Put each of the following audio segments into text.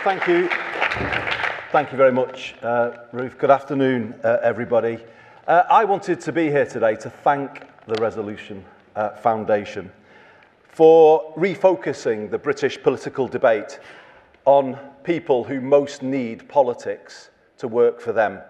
thank you. Thank you very much, Ruth. Good afternoon, everybody. I wanted to be here today to thank the Resolution Foundation for refocusing the British political debate on people who most need politics to work for them,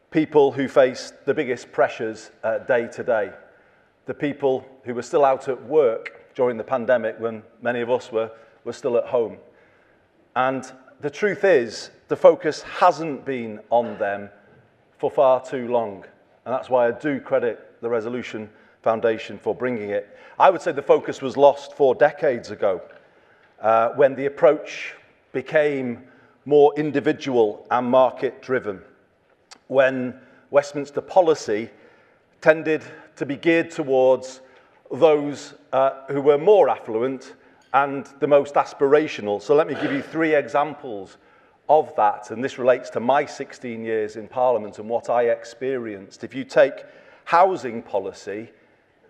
people who face the biggest pressures day to day, the people who were still out at work during the pandemic when many of us were still at home. And the truth is, the focus hasn't been on them for far too long. And that's why I do credit the Resolution Foundation for bringing it. I would say the focus was lost 4 decades ago, when the approach became more individual and market-driven, when Westminster policy tended to be geared towards those who were more affluent and the most aspirational. So let me give you 3 examples of that, and this relates to my 16 years in Parliament and what I experienced. If you take housing policy,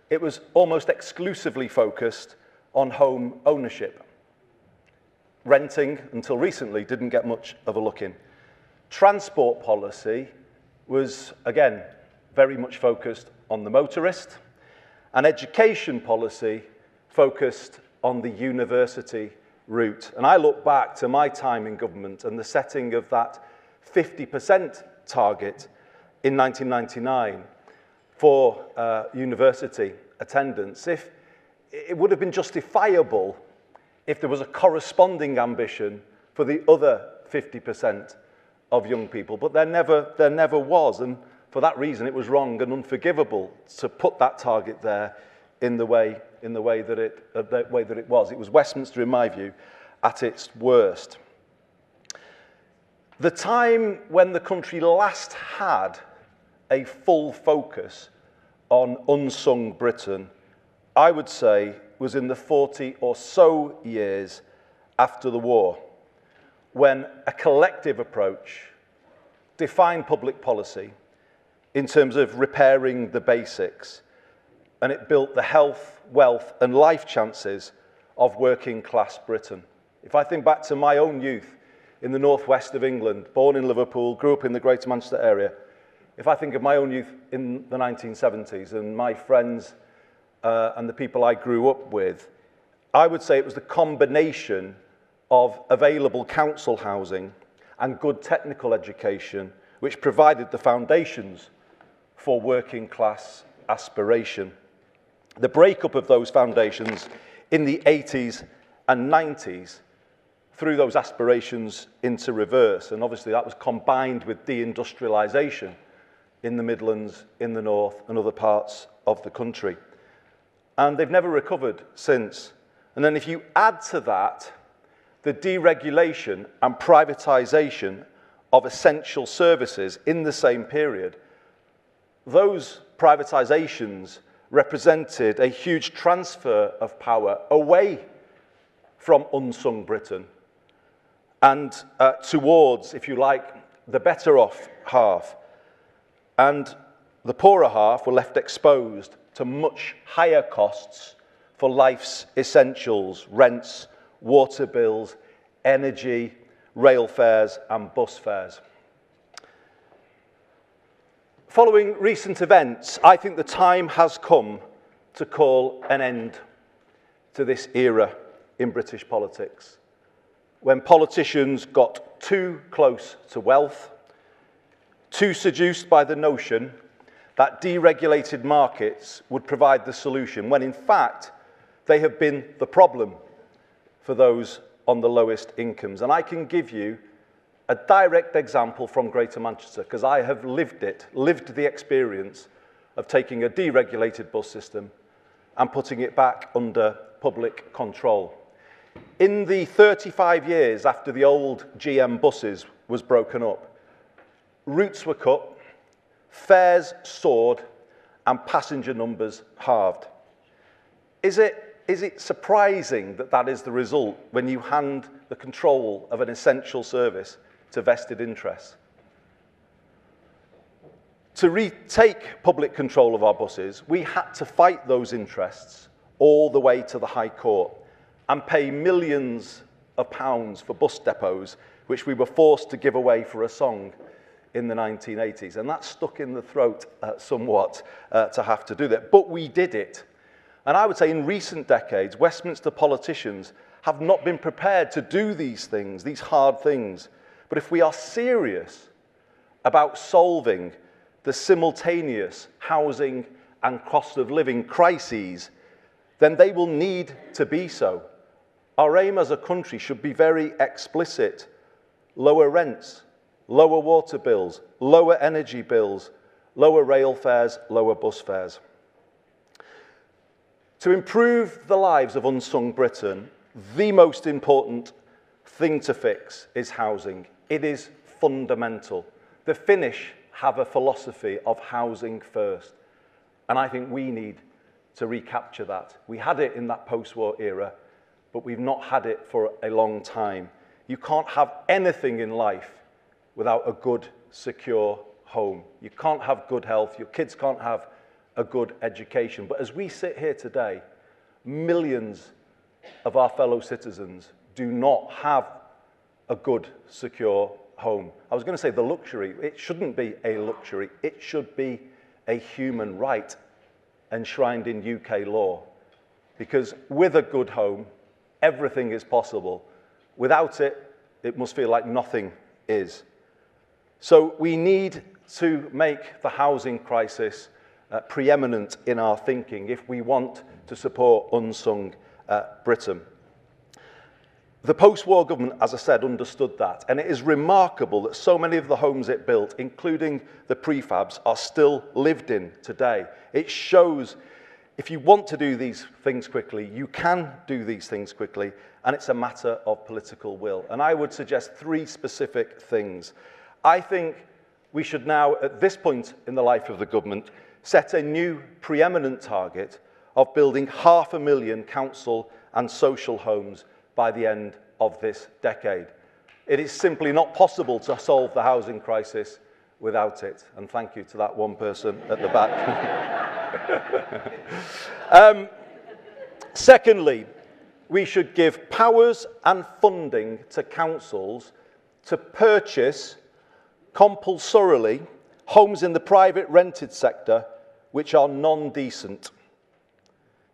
it was almost exclusively focused on home ownership. Renting, until recently, didn't get much of a look in. Transport policy was, again, very much focused on the motorist, and education policy focused on the university route. And I look back to my time in government and the setting of that 50% target in 1999 for university attendance. If it would have been justifiable if there was a corresponding ambition for the other 50% of young people, but there never was, and for that reason it was wrong and unforgivable to put that target there in the way that it was. It was Westminster, in my view, at its worst. The time when the country last had a full focus on unsung Britain, I would say, was in the 40 or so years after the war, when a collective approach defined public policy in terms of repairing the basics, and it built the health, wealth, and life chances of working-class Britain. If I think back to my own youth in the northwest of England, born in Liverpool, grew up in the Greater Manchester area, if I think of my own youth in the 1970s and my friends and the people I grew up with, I would say it was the combination of available council housing and good technical education which provided the foundations for working-class aspiration. The breakup of those foundations in the 80s and 90s threw those aspirations into reverse, and obviously that was combined with deindustrialisation in the Midlands, in the North, and other parts of the country. And they've never recovered since. And then if you add to that the deregulation and privatisation of essential services in the same period, those privatisations represented a huge transfer of power away from unsung Britain and towards, if you like, the better off half. And the poorer half were left exposed to much higher costs for life's essentials: rents, water bills, energy, rail fares and bus fares. Following recent events, I think the time has come to call an end to this era in British politics, when politicians got too close to wealth, too seduced by the notion that deregulated markets would provide the solution, when in fact they have been the problem for those on the lowest incomes. And I can give you a direct example from Greater Manchester, because I have lived the experience of taking a deregulated bus system and putting it back under public control. In the 35 years after the old GM buses was broken up, routes were cut, fares soared, and passenger numbers halved. Is it surprising that that is the result when you hand the control of an essential service to vested interests? To retake public control of our buses, we had to fight those interests all the way to the High Court and pay millions of pounds for bus depots, which we were forced to give away for a song in the 1980s. And that stuck in the throat somewhat to have to do that. But we did it. And I would say in recent decades, Westminster politicians have not been prepared to do these things, these hard things. But if we are serious about solving the simultaneous housing and cost of living crises, then they will need to be so. Our aim as a country should be very explicit. Lower rents, lower water bills, lower energy bills, lower rail fares, lower bus fares. To improve the lives of unsung Britain, the most important thing to fix is housing. It is fundamental. The Finnish have a philosophy of housing first, and I think we need to recapture that. We had it in that post-war era, but we've not had it for a long time. You can't have anything in life without a good, secure home. You can't have good health. Your kids can't have a good education. But as we sit here today, millions of our fellow citizens do not have a good, secure home. I was going to say the luxury. It shouldn't be a luxury. It should be a human right enshrined in UK law. Because with a good home, everything is possible. Without it, it must feel like nothing is. So we need to make the housing crisis preeminent in our thinking if we want to support unsung Britain. The post-war government, as I said, understood that, and it is remarkable that so many of the homes it built, including the prefabs, are still lived in today. It shows if you want to do these things quickly, you can do these things quickly, and it's a matter of political will. And I would suggest 3 specific things. I think we should now, at this point in the life of the government, set a new preeminent target of building 500,000 council and social homes by the end of this decade. It is simply not possible to solve the housing crisis without it. And thank you to that one person at the back. Secondly, we should give powers and funding to councils to purchase compulsorily homes in the private rented sector which are non-decent.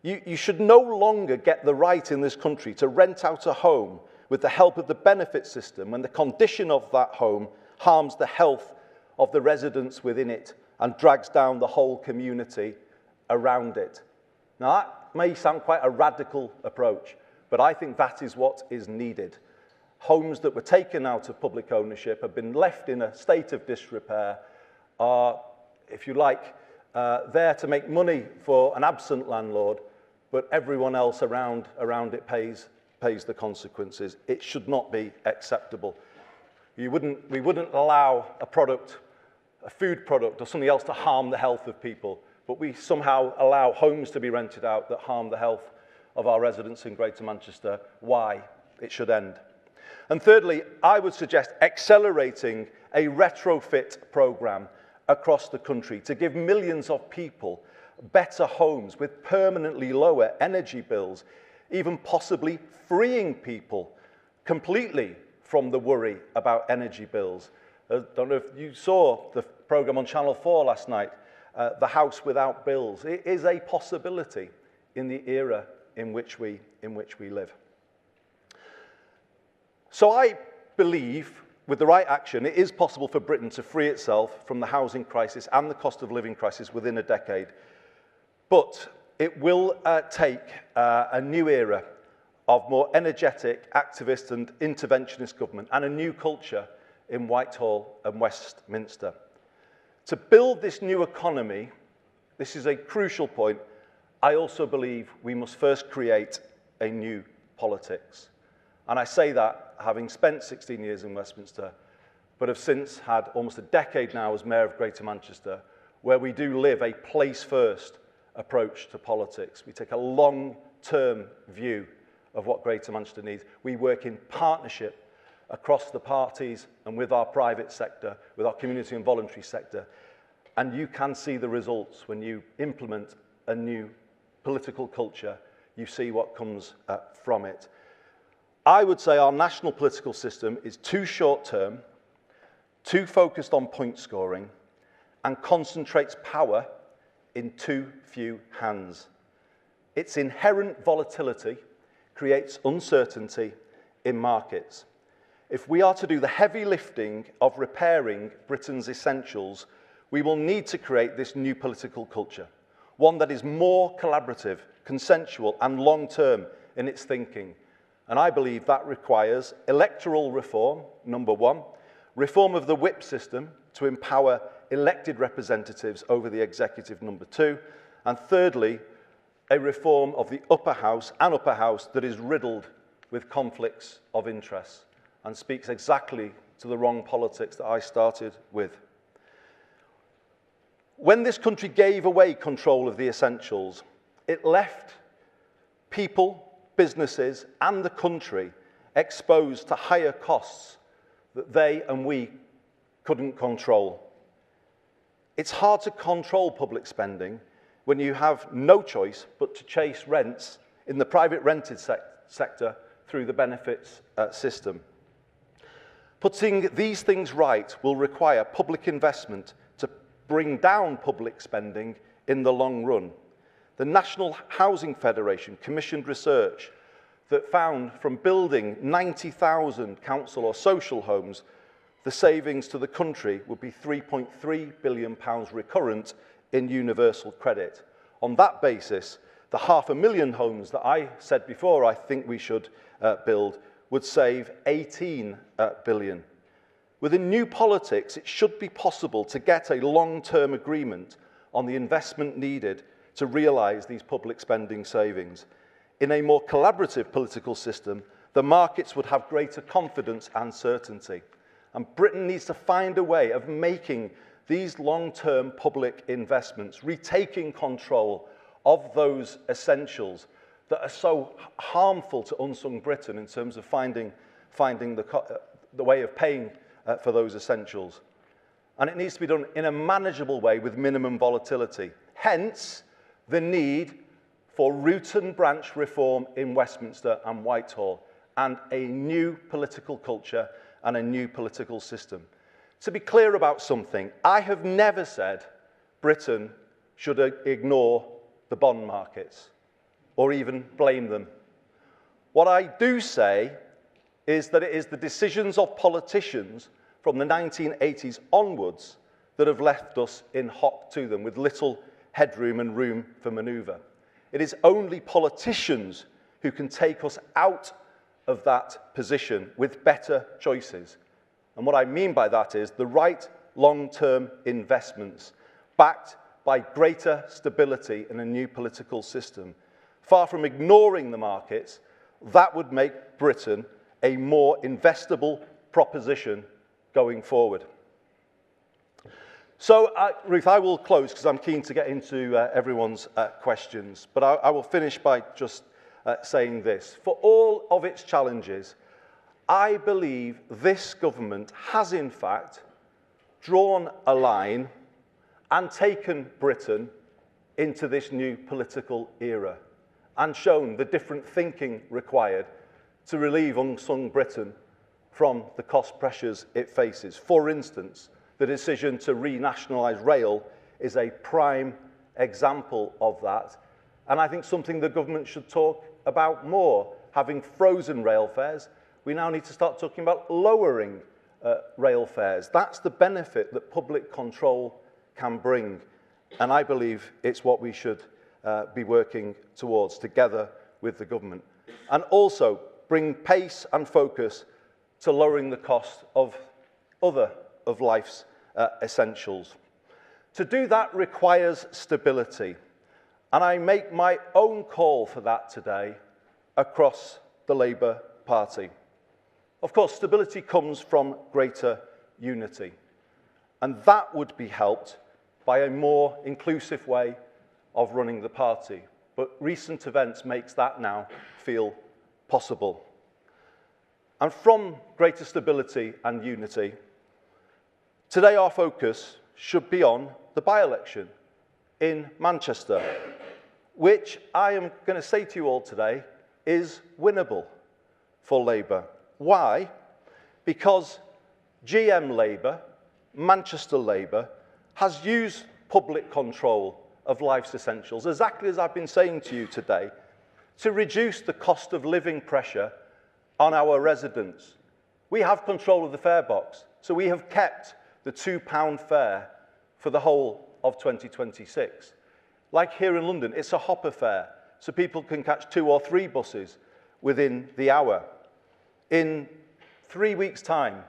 You should no longer get the right in this country to rent out a home with the help of the benefit system when the condition of that home harms the health of the residents within it and drags down the whole community around it. Now, that may sound quite a radical approach, but I think that is what is needed. Homes that were taken out of public ownership have been left in a state of disrepair, are, if you like, there to make money for an absent landlord, but everyone else around it pays the consequences. It should not be acceptable. We wouldn't allow a food product or something else to harm the health of people, but we somehow allow homes to be rented out that harm the health of our residents in Greater Manchester. Why? It should end. And thirdly, I would suggest accelerating a retrofit programme across the country to give millions of people better homes with permanently lower energy bills, even possibly freeing people completely from the worry about energy bills. I don't know if you saw the programme on Channel 4 last night, The House Without Bills. It is a possibility in the era in which we live. So I believe, with the right action, it is possible for Britain to free itself from the housing crisis and the cost of living crisis within a decade. But it will take a new era of more energetic, activist and interventionist government and a new culture in Whitehall and Westminster. To build this new economy, this is a crucial point, I also believe we must first create a new politics. And I say that having spent 16 years in Westminster, but have since had almost a decade now as Mayor of Greater Manchester, where we do live a place-first approach to politics. We take a long-term view of what Greater Manchester needs. We work in partnership across the parties and with our private sector, with our community and voluntary sector. And you can see the results when you implement a new political culture. You see what comes from it. I would say our national political system is too short-term, too focused on point scoring, and concentrates power in too few hands. Its inherent volatility creates uncertainty in markets. If we are to do the heavy lifting of repairing Britain's essentials, we will need to create this new political culture, one that is more collaborative, consensual, and long-term in its thinking. And I believe that requires electoral reform, number one, reform of the whip system to empower elected representatives over the executive, number two, and thirdly, a reform of the upper house that is riddled with conflicts of interest and speaks exactly to the wrong politics that I started with. When this country gave away control of the essentials, it left people, businesses, and the country exposed to higher costs that they and we couldn't control. It's hard to control public spending when you have no choice but to chase rents in the private rented sector through the benefits system. Putting these things right will require public investment to bring down public spending in the long run. The National Housing Federation commissioned research that found from building 90,000 council or social homes, the savings to the country would be £3.3 billion recurrent in universal credit. On that basis, the 500,000 homes that I said before I think we should build would save 18 billion. Within new politics, it should be possible to get a long-term agreement on the investment needed to realise these public spending savings. In a more collaborative political system, the markets would have greater confidence and certainty. And Britain needs to find a way of making these long-term public investments, retaking control of those essentials that are so harmful to unsung Britain in terms of finding the way of paying for those essentials. And it needs to be done in a manageable way with minimum volatility. Hence, the need for root and branch reform in Westminster and Whitehall, and a new political culture and a new political system. To be clear about something, I have never said Britain should ignore the bond markets or even blame them. What I do say is that it is the decisions of politicians from the 1980s onwards that have left us in hock to them with little headroom and room for manoeuvre. It is only politicians who can take us out of that position with better choices. And what I mean by that is the right long-term investments backed by greater stability in a new political system. Far from ignoring the markets, that would make Britain a more investable proposition going forward. So, Ruth, I will close because I'm keen to get into everyone's questions, but I will finish by just saying this. For all of its challenges, I believe this government has in fact drawn a line and taken Britain into this new political era and shown the different thinking required to relieve unsung Britain from the cost pressures it faces. For instance, the decision to renationalise rail is a prime example of that, and I think something the government should talk about more. Having frozen rail fares, we now need to start talking about lowering rail fares. That's the benefit that public control can bring, and I believe it's what we should be working towards together with the government. And also bring pace and focus to lowering the cost of other of life's essentials. To do that requires stability, and I make my own call for that today across the Labour Party. Of course, stability comes from greater unity, and that would be helped by a more inclusive way of running the party. But recent events makes that now feel possible. And from greater stability and unity, today our focus should be on the by-election in Manchester, which I am going to say to you all today is winnable. for Labour. Why? Because GM Labour, Manchester Labour, has used public control of life's essentials, exactly as I've been saying to you today, to reduce the cost of living pressure on our residents. We have control of the fare box, so we have kept the £2 fare for the whole of 2026. Like here in London, it's a hopper fare, so people can catch 2 or 3 buses within the hour. In 3 weeks' time,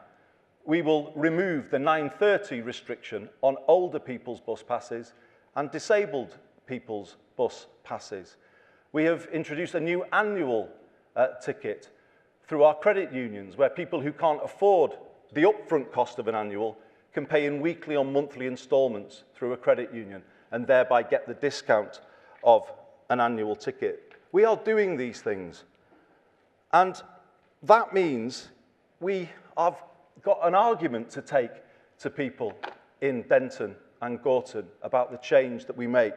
we will remove the 9:30 restriction on older people's bus passes and disabled people's bus passes. We have introduced a new annual ticket through our credit unions, where people who can't afford the upfront cost of an annual can pay in weekly or monthly instalments through a credit union and thereby get the discount of an annual ticket. We are doing these things. And that means we have got an argument to take to people in Denton and Gorton about the change that we make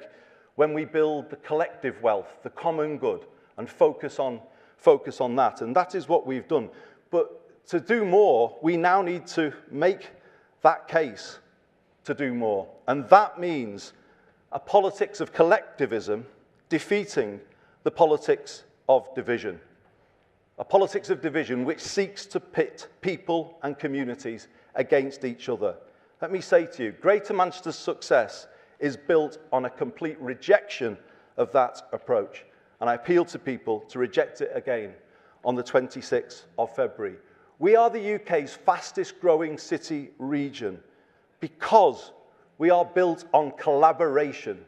when we build the collective wealth, the common good, and focus on that. And that is what we've done. But to do more, we now need to make that case to do more. And that means a politics of collectivism defeating the politics of division. A politics of division which seeks to pit people and communities against each other. Let me say to you, Greater Manchester's success is built on a complete rejection of that approach. And I appeal to people to reject it again on the 26th of February. We are the UK's fastest growing city region because we are built on collaboration.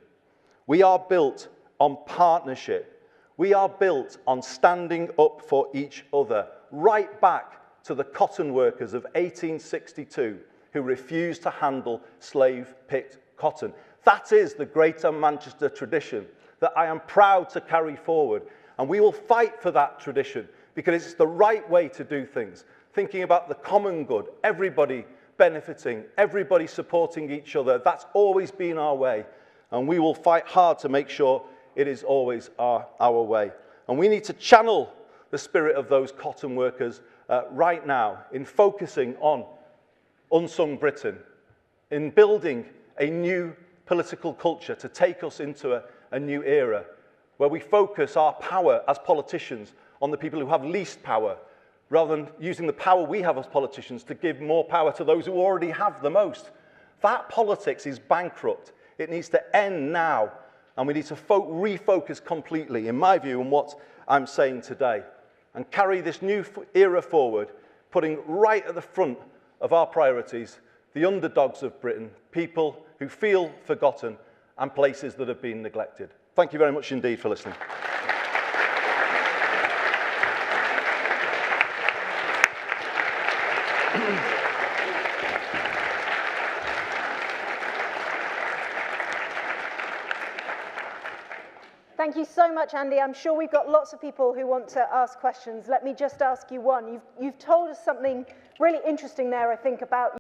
We are built on partnership. We are built on standing up for each other, right back to the cotton workers of 1862 who refused to handle slave-picked cotton. That is the Greater Manchester tradition that I am proud to carry forward. And we will fight for that tradition because it's the right way to do things. Thinking about the common good, everybody benefiting, everybody supporting each other. That's always been our way. And we will fight hard to make sure it is always our way. And we need to channel the spirit of those cotton workers right now in focusing on unsung Britain, in building a new political culture to take us into a new era where we focus our power as politicians on the people who have least power, rather than using the power we have as politicians to give more power to those who already have the most. That politics is bankrupt. It needs to end now, and we need to refocus completely, in my view, on what I'm saying today, and carry this new era forward, putting right at the front of our priorities the underdogs of Britain, people who feel forgotten, and places that have been neglected. Thank you very much indeed for listening. Thank you so much, Andy. I'm sure we've got lots of people who want to ask questions. Let me just ask you one. You've told us something really interesting there, I think, about